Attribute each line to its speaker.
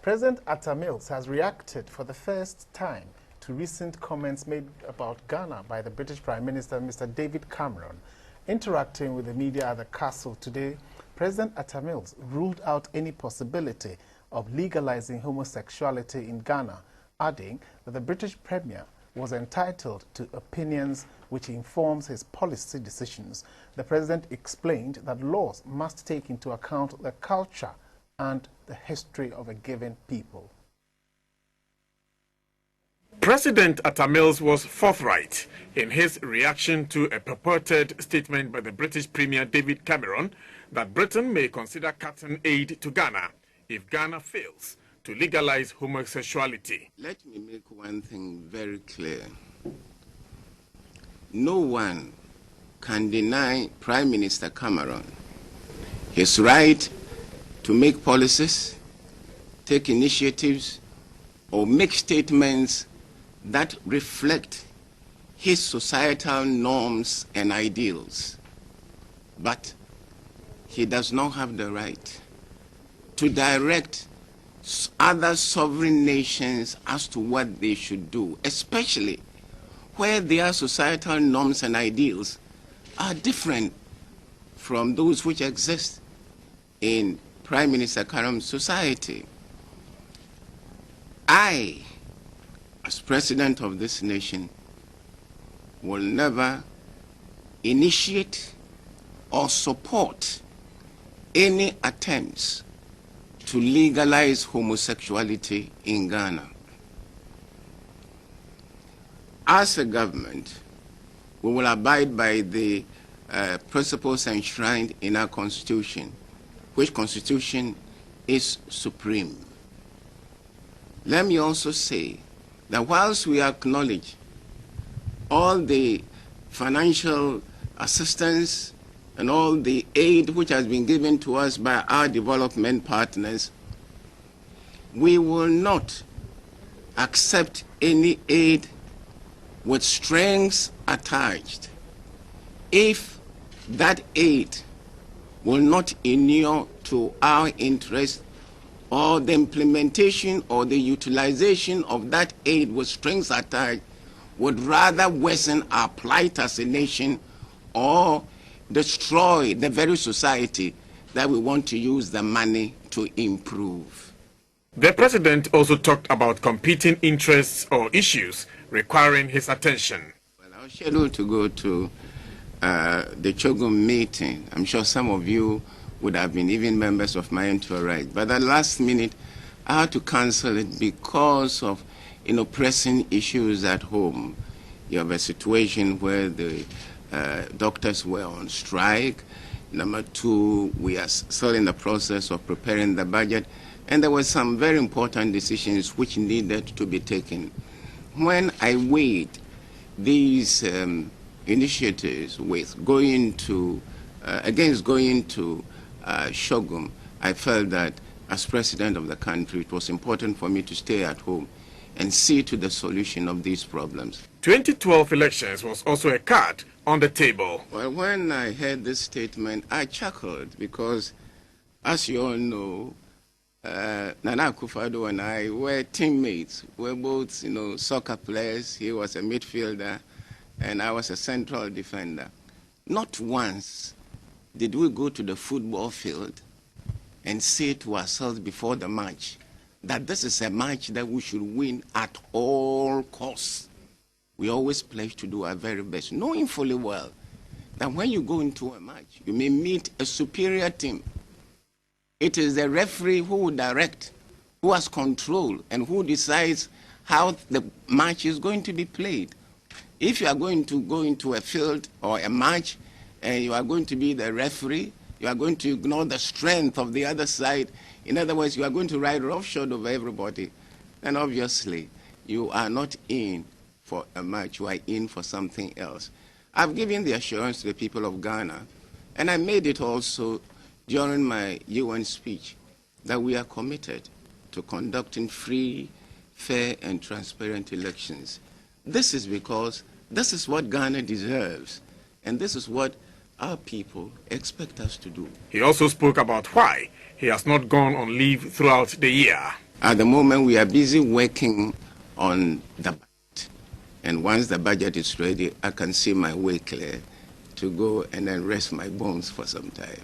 Speaker 1: President Atta Mills has reacted for the first time to recent comments made about Ghana by the British Prime Minister, Mr. David Cameron. Interacting with the media at the castle today, President Atta Mills ruled out any possibility of legalizing homosexuality in Ghana, adding that the British Premier was entitled to opinions which informs his policy decisions. The President explained that laws must take into account the culture and the history of a given people.
Speaker 2: President Atta Mills was forthright in his reaction to a purported statement by the British Premier David Cameron that Britain may consider cutting aid to Ghana if Ghana fails to legalize homosexuality.
Speaker 3: Let me make one thing very clear. No one can deny Prime Minister Cameron his right to make policies, take initiatives, or make statements that reflect his societal norms and ideals. But he does not have the right to direct other sovereign nations as to what they should do, especially where their societal norms and ideals are different from those which exist in Prime Minister Cameron's society. I, as president of this nation, will never initiate or support any attempts to legalize homosexuality in Ghana. As a government, we will abide by the principles enshrined in our Constitution, which Constitution is supreme. Let me also say that whilst we acknowledge all the financial assistance and all the aid which has been given to us by our development partners, we will not accept any aid with strings attached if that aid will not inure to our interest, or the implementation or the utilization of that aid with strings attached would rather worsen our plight as a nation or destroy the very society that we want to use the money to improve.
Speaker 2: The President also talked about competing interests or issues requiring his attention.
Speaker 3: Well, I was scheduled to go to the Chogum meeting. I'm sure some of you would have been even members of my entourage. But at the last minute, I had to cancel it because of pressing issues at home. You have a situation where the doctors were on strike. Number two, we are still in the process of preparing the budget. And there were some very important decisions which needed to be taken. When I weighed these initiatives with going to, against going to Shogum, I felt that as president of the country, it was important for me to stay at home and see to the solution of these problems. 2012
Speaker 2: elections was also a card on the table.
Speaker 3: Well, when I heard this statement, I chuckled because, as you all know, Nana Akufo-Addo and I were teammates. We were both, soccer players. He was a midfielder, and I was a central defender. Not once did we go to the football field and say to ourselves before the match that this is a match that we should win at all costs. We always pledge to do our very best, knowing fully well that when you go into a match, you may meet a superior team. It is the referee who will direct, who has control, and who decides how the match is going to be played. If you are going to go into a field or a match and you are going to be the referee, you are going to ignore the strength of the other side. In other words, you are going to ride roughshod over everybody. And obviously, you are not in for a match, you are in for something else. I've given the assurance to the people of Ghana, and I made it also during my UN speech, that we are committed to conducting free, fair, and transparent elections. This is because this is what Ghana deserves, and this is what our people expect us to do.
Speaker 2: He also spoke about why he has not gone on leave throughout the year.
Speaker 3: At the moment, we are busy working on the budget. And once the budget is ready, I can see my way clear to go and then rest my bones for some time.